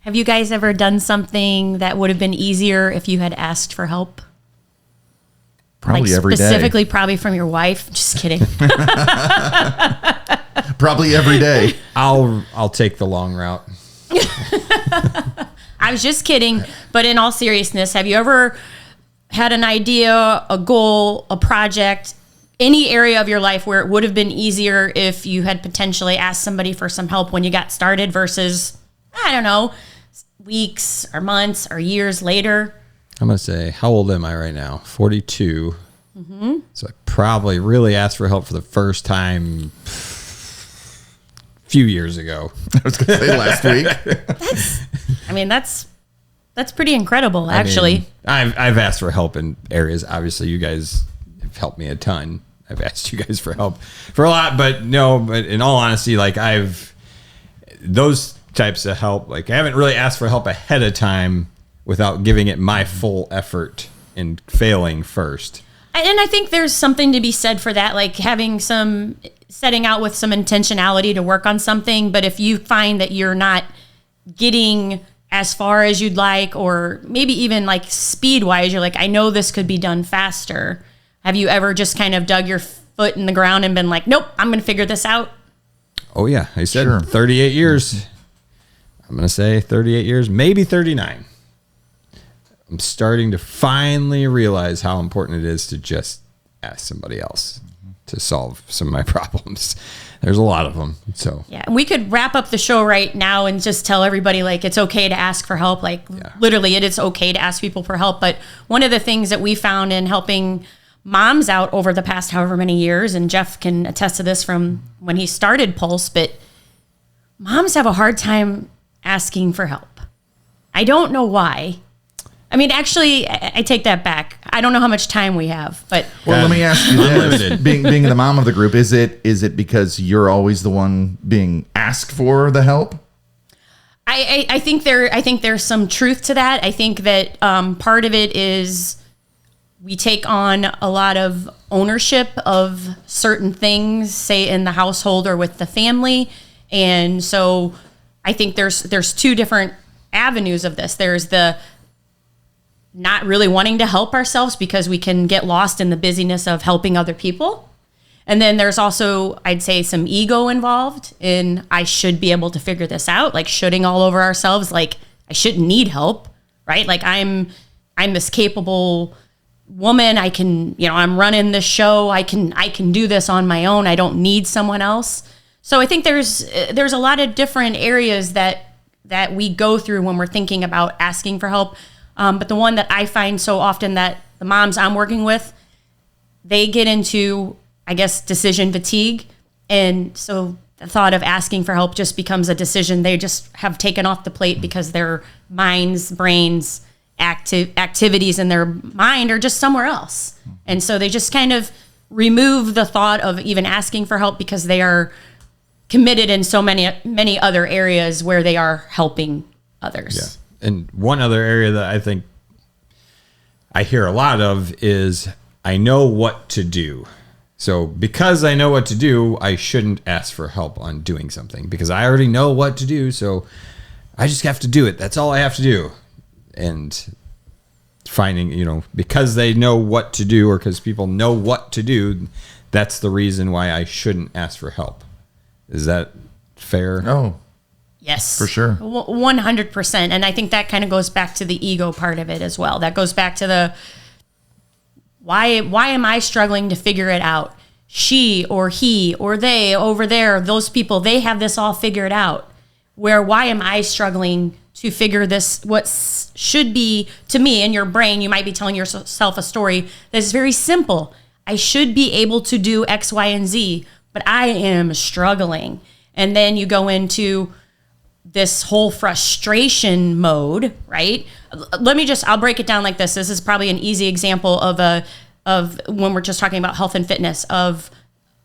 Have you guys ever done something that would have been easier if you had asked for help? Probably every day. Specifically, probably from your wife. Just kidding. Probably every day. I'll take the long route. I was just kidding. But in all seriousness, have you ever had an idea, a goal, a project, any area of your life where it would have been easier if you had potentially asked somebody for some help when you got started versus, I don't know, weeks or months or years later? I'm going to say, how old am I right now? 42. Mm-hmm. So I probably really asked for help for the first time a few years ago. I was going to say last week. That's pretty incredible, actually. I've asked for help in areas. Obviously, you guys have helped me a ton. I've asked you guys for help for a lot, but in all honesty, like those types of help, like I haven't really asked for help ahead of time without giving it my full effort and failing first. And I think there's something to be said for that, like setting out with some intentionality to work on something. But if you find that you're not getting as far as you'd like, or maybe even like speed wise, you're like, I know this could be done faster. Have you ever just kind of dug your foot in the ground and been like, nope, I'm going to figure this out? Oh yeah. I said Sure. 38 years. I'm going to say 38 years, maybe 39. I'm starting to finally realize how important it is to just ask somebody else to solve some of my problems. There's a lot of them. So yeah, and we could wrap up the show right now and just tell everybody like it's okay to ask for help. Like literally, it is okay to ask people for help. But one of the things that we found in helping moms out over the past however many years, and Jeff can attest to this from when he started Pulse, but moms have a hard time asking for help. I don't know why. I mean, actually, I take that back. I don't know how much time we have, but Well, let me ask you this. Being the mom of the group, is it because you're always the one being asked for the help? I think there's some truth to that. I think that part of it is we take on a lot of ownership of certain things, say in the household or with the family. And so I think there's two different avenues of this. There's the not really wanting to help ourselves because we can get lost in the busyness of helping other people. And then there's also, I'd say, some ego involved in I should be able to figure this out, like shooting all over ourselves, like I shouldn't need help, right? Like I'm this capable woman. I can, I'm running this show. I can do this on my own. I don't need someone else. So I think there's a lot of different areas that we go through when we're thinking about asking for help. But the one that I find so often that the moms I'm working with, they get into, I guess, decision fatigue. And so the thought of asking for help just becomes a decision they just have taken off the plate because their brains, activities in their mind are just somewhere else. And so they just kind of remove the thought of even asking for help because they are committed in so many other areas where they are helping others. yeah. And one other area that I think I hear a lot of is I know what to do. So because I know what to do, I shouldn't ask for help on doing something because I already know what to do. So I just have to do it. That's all I have to do. And finding, because they know what to do or because people know what to do, that's the reason why I shouldn't ask for help. Is that fair? Oh, Yes, for sure. 100%. And I think that kind of goes back to the ego part of it as well. That goes back to the, why am I struggling to figure it out? She or he or they over there, those people, they have this all figured out. Why am I struggling to figure this, what should be, to me, in your brain, you might be telling yourself a story that's very simple. I should be able to do X, Y, and Z, but I am struggling. And then you go into this whole frustration mode, right? I'll break it down like this. This is probably an easy example of when we're just talking about health and fitness, of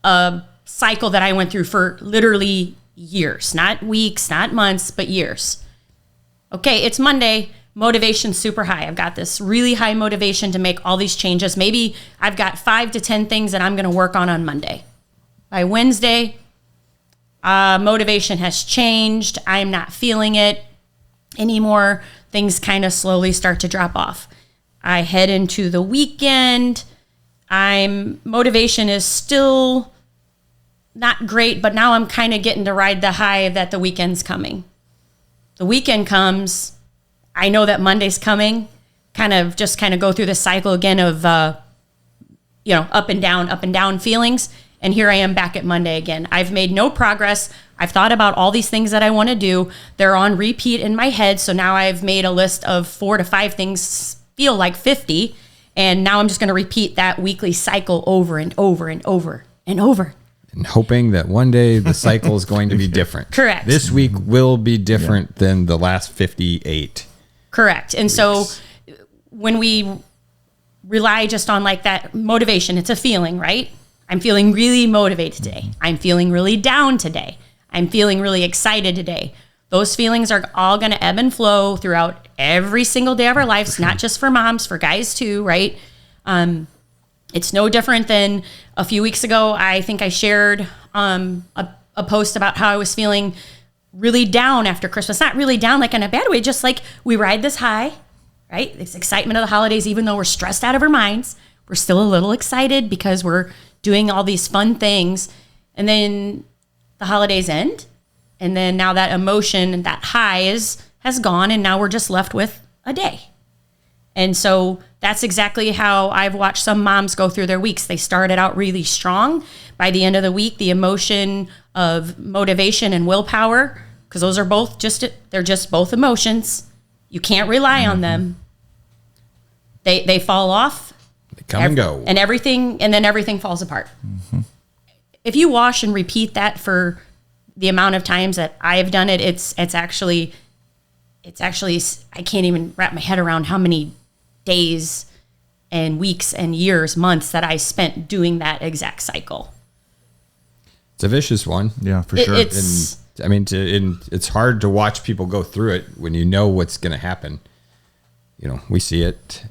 a cycle that I went through for literally years, not weeks, not months, but years. Okay, it's Monday, motivation's super high. I've got this really high motivation to make all these changes. Maybe I've got 5 to 10 things that I'm going to work on Monday. By Wednesday, motivation has changed. I'm not feeling it. anymore. Things kind of slowly start to drop off. I head into the weekend. Motivation is still not great, but now I'm kind of getting to ride the high that the weekend's coming. The weekend comes, I know that Monday's coming, kind of go through the cycle again of, up and down feelings. And here I am back at Monday again. I've made no progress. I've thought about all these things that I want to do. They're on repeat in my head. So now I've made a list of 4 to 5 things, feel like 50. And now I'm just going to repeat that weekly cycle over and over and over and over. And hoping that one day the cycle is going to be different. Correct. This week will be different than the last 58. Correct. And so when we rely just on like that motivation, it's a feeling, right? I'm feeling really motivated today. I'm feeling really down today. I'm feeling really excited today. Those feelings are all going to ebb and flow throughout every single day of our lives, not just for moms, for guys too, right? It's no different than a few weeks ago. I think I shared a post about how I was feeling really down after Christmas. Not really down like in a bad way, just like we ride this high, right? This excitement of the holidays, even though we're stressed out of our minds, we're still a little excited because we're doing all these fun things. And then the holidays end. And then now that emotion and that high has gone. And now we're just left with a day. And so that's exactly how I've watched some moms go through their weeks. They started out really strong. By the end of the week, the emotion of motivation and willpower, because those are they're just both emotions. You can't rely on them. They fall off. They come and go. And then everything falls apart. Mm-hmm. If you wash and repeat that for the amount of times that I have done it, it's actually, I can't even wrap my head around how many days and weeks and years, months that I spent doing that exact cycle. It's a vicious one. Yeah, for sure. It's hard to watch people go through it when you know what's going to happen. We see it,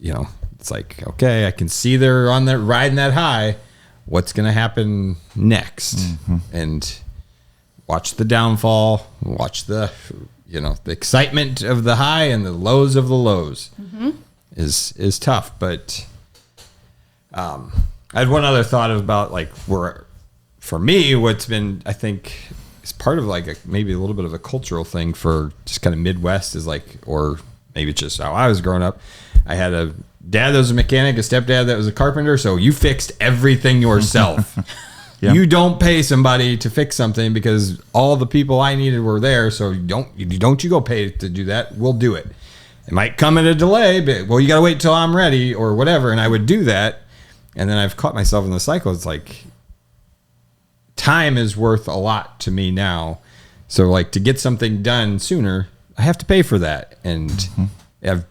it's like, okay, I can see they're on there riding that high. What's going to happen next? Mm-hmm. And watch the downfall, watch the excitement of the high and the lows of the lows. Mm-hmm. is tough. But I had one other thought about for me, what's been, I think, is part of maybe a little bit of a cultural thing for just kind of Midwest is or maybe it's just how I was growing up. I had a dad that was a mechanic, a stepdad that was a carpenter. So you fixed everything yourself. Yeah. You don't pay somebody to fix something because all the people I needed were there. So don't you go pay to do that. We'll do it. It might come at a delay, but you got to wait till I'm ready or whatever. And I would do that. And then I've caught myself in the cycle. It's like time is worth a lot to me now. So to get something done sooner, I have to pay for that. And I've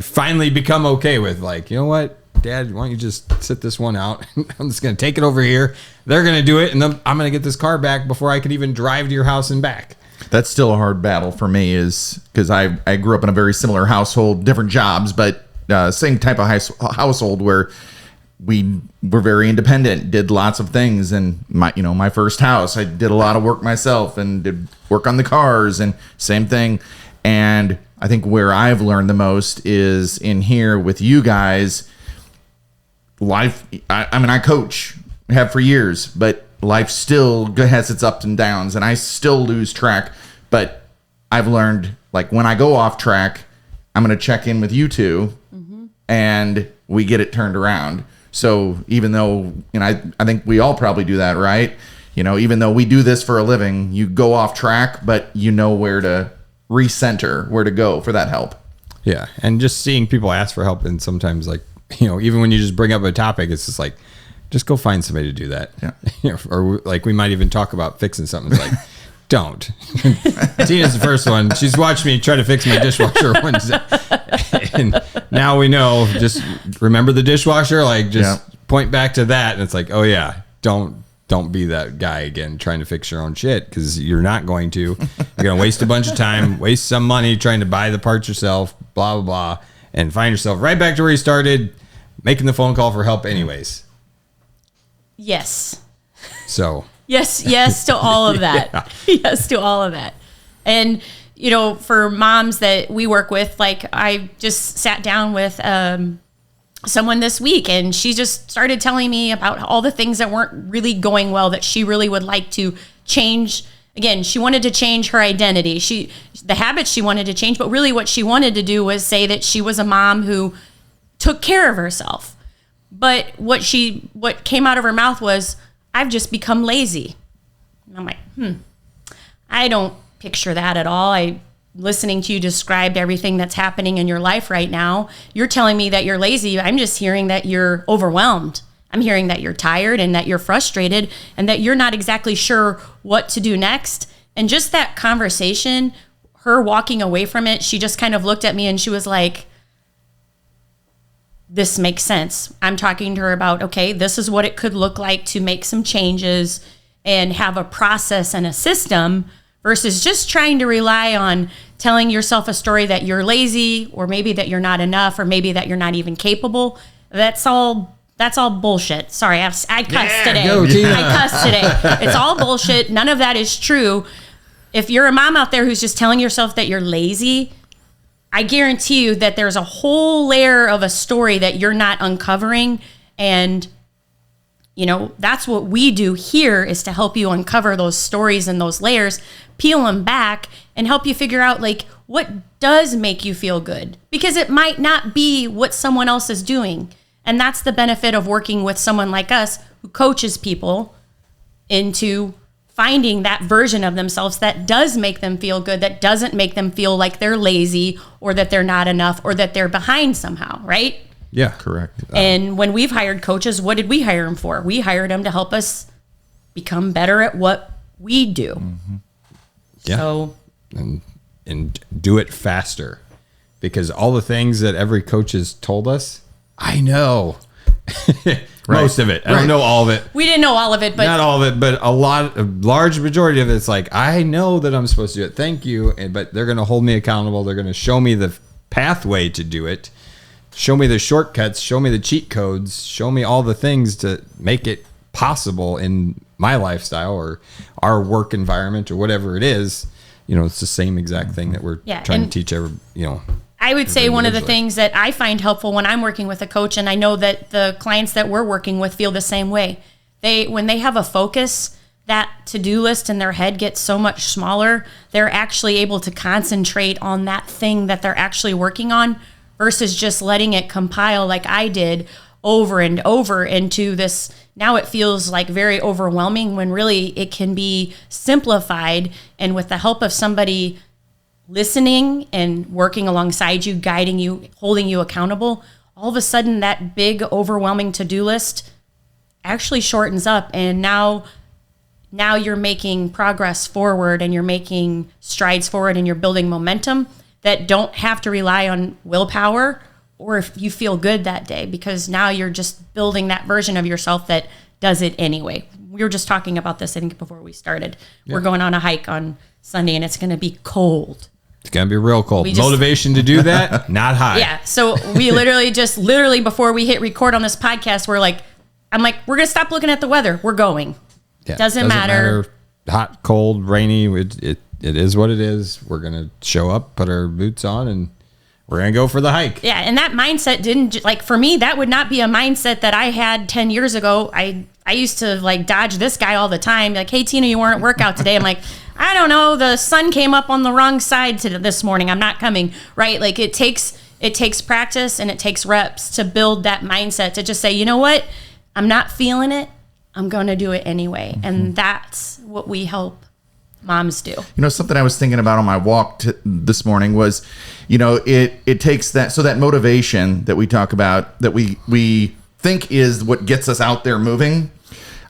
finally become okay with you know what, Dad, why don't you just sit this one out? I'm just going to take it over here. They're going to do it. And then I'm going to get this car back before I could even drive to your house and back. That's still a hard battle for me is because I grew up in a very similar household, different jobs, but same type of household where we were very independent, did lots of things. And my first house, I did a lot of work myself and did work on the cars and same thing. And I think where I've learned the most is in here with you guys. Life, I coach, have for years, but life still has its ups and downs, and I still lose track. But I've learned, when I go off track, I'm going to check in with you two, and we get it turned around. So even though, I think we all probably do that, right? Even though we do this for a living, you go off track, but you know where to recenter, where to go for that help. Yeah, and just seeing people ask for help, and sometimes even when you just bring up a topic, it's just just go find somebody to do that. Yeah. Or we might even talk about fixing something. It's don't. Tina's the first one. She's watched me try to fix my dishwasher once. And now we know, just remember the dishwasher, point back to that. And it's oh yeah, don't be that guy again trying to fix your own shit, because you're not going to. You're going to waste a bunch of time, waste some money trying to buy the parts yourself, blah, blah, blah, and find yourself right back to where you started, making the phone call for help anyways. Yes. So. Yes to all of that. Yeah. Yes to all of that. And for moms that we work with, like I just sat down with someone this week, and she just started telling me about all the things that weren't really going well that she really would like to change. Again, she wanted to change her identity. The habits she wanted to change, but really what she wanted to do was say that she was a mom who took care of herself. But what came out of her mouth was, I've just become lazy. And I'm like, I don't picture that at all. Listening to you describe everything that's happening in your life right now. You're telling me that you're lazy. I'm just hearing that you're overwhelmed. I'm hearing that you're tired and that you're frustrated and that you're not exactly sure what to do next. And just that conversation, her walking away from it, she just kind of looked at me and she was like, this makes sense. I'm talking to her about, okay, this is what it could look like to make some changes and have a process and a system versus just trying to rely on telling yourself a story that you're lazy or maybe that you're not enough or maybe that you're not even capable. That's all bullshit. Sorry, I cussed today. Go, Tina. I cussed today. It's all bullshit. None of that is true. If you're a mom out there who's just telling yourself that you're lazy, I guarantee you that there's a whole layer of a story that you're not uncovering. And, that's what we do here is to help you uncover those stories and those layers, peel them back, and help you figure out, like, what does make you feel good? Because it might not be what someone else is doing. And that's the benefit of working with someone like us who coaches people into finding that version of themselves that does make them feel good, that doesn't make them feel like they're lazy or that they're not enough or that they're behind somehow, right? Yeah. Correct. And when we've hired coaches, what did we hire them for? We hired them to help us become better at what we do. Mm-hmm. Yeah. So, and do it faster, because all the things that every coach has told us, I know. Most of it. I don't know all of it. we didn't know all of it, but Not all of it, but a large majority of it's like, I know that I'm supposed to do it. Thank you. But they're going to hold me accountable. They're going to show me the pathway to do it. Show me the shortcuts. Show me the cheat codes. Show me all the things to make it possible in my lifestyle or our work environment or whatever it is. It's the same exact thing that we're trying to teach I would say one of the individually. things that I find helpful when I'm working with a coach, and I know that the clients that we're working with feel the same way. When they have a focus, that to-do list in their head gets so much smaller. They're actually able to concentrate on that thing that they're actually working on versus just letting it compile like I did over and over into this. Now it feels like very overwhelming when really it can be simplified, and with the help of somebody listening and working alongside you, guiding you, holding you accountable, all of a sudden that big overwhelming to-do list actually shortens up, and now you're making progress forward and you're making strides forward and you're building momentum that don't have to rely on willpower or if you feel good that day, because now you're just building that version of yourself that does it anyway. We were just talking about this, I think, before we started. Yeah. We're going on a hike on Sunday and it's going to be cold. It's going to be real cold. Motivation to do that, not high. Yeah. So we literally before we hit record on this podcast, I'm like, we're going to stop looking at the weather. We're going. Yeah, doesn't matter. Hot, cold, rainy. It is what it is. We're going to show up, put our boots on, and we're going to go for the hike. Yeah. And that mindset didn't, for me, that would not be a mindset that I had 10 years ago. I used to dodge this guy all the time. Like, hey, Tina, you weren't at workout today. I'm like, I don't know. The sun came up on the wrong side this morning. I'm not coming. Right. Like it takes practice and it takes reps to build that mindset to just say, you know what? I'm not feeling it. I'm going to do it anyway. Mm-hmm. And that's what we help moms do. Something I was thinking about on my walk this morning was, it takes that motivation that we talk about, that we think is what gets us out there moving.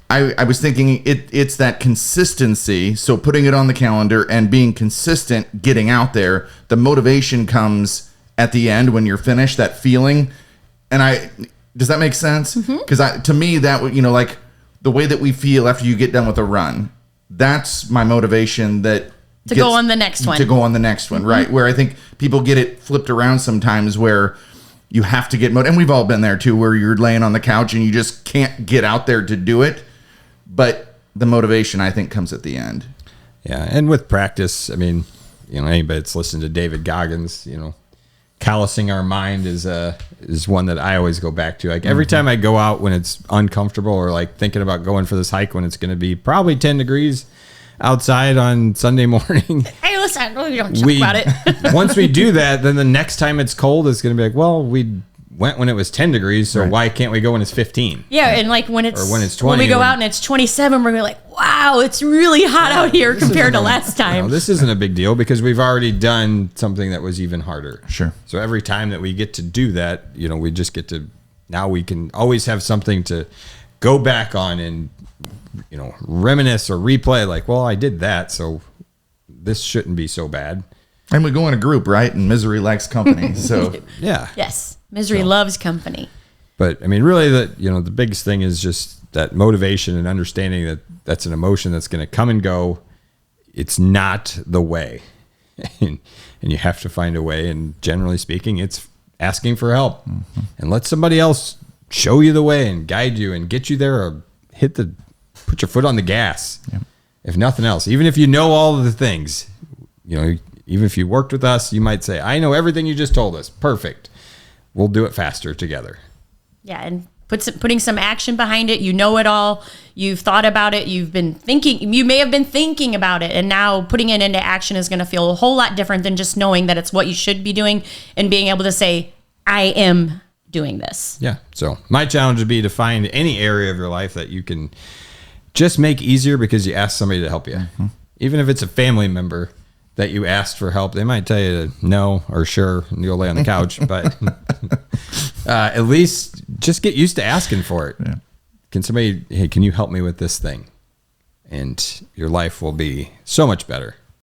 I was thinking it's that consistency. So putting it on the calendar and being consistent, getting out there, the motivation comes at the end when you're finished, that feeling. And does that make sense? Because to me, that would, the way that we feel after you get done with a run, that's my motivation to go on the next one. To go on the next one, right? Where I think people get it flipped around sometimes where you have to get motivated. And we've all been there too, where you're laying on the couch and you just can't get out there to do it. But the motivation, I think, comes at the end. Yeah, and with practice, anybody that's listened to David Goggins, callousing our mind is one that I always go back to. Like every time I go out when it's uncomfortable, or like thinking about going for this hike when it's going to be probably 10 degrees outside on Sunday morning. Hey, listen, we don't talk about it. Once we do that, then the next time it's cold, it's going to be like, well, we went when it was 10 degrees, so why can't we go when it's 15? Yeah, and like when it's 20, when we go out and it's 27, we're gonna be like, wow, it's really hot out here compared to last time. This isn't a big deal because we've already done something that was even harder. Sure. So every time that we get to do that, we just get to, now we can always have something to go back on and reminisce or replay, like, well, I did that, so this shouldn't be so bad. And we go in a group, right? And misery likes company. So Yeah. Yes, misery loves company. But I mean, really, the biggest thing is just that motivation and understanding that that's an emotion that's going to come and go. It's not the way, and you have to find a way. And generally speaking, it's asking for help and let somebody else show you the way and guide you and get you there, or put your foot on the gas. Yep. If nothing else, even if you know all of the things, even if you worked with us, you might say, I know everything you just told us. Perfect. We'll do it faster together. Yeah, and putting some action behind it. You know it all. You've thought about it. You've been thinking. You may have been thinking about it, and now putting it into action is going to feel a whole lot different than just knowing that it's what you should be doing and being able to say, I am doing this. Yeah. So my challenge would be to find any area of your life that you can just make easier because you asked somebody to help you. Mm-hmm. Even if it's a family member that you asked for help, they might tell you no or sure, and you'll lay on the couch. But at least just get used to asking for it. Yeah. Can you help me with this thing? And your life will be so much better.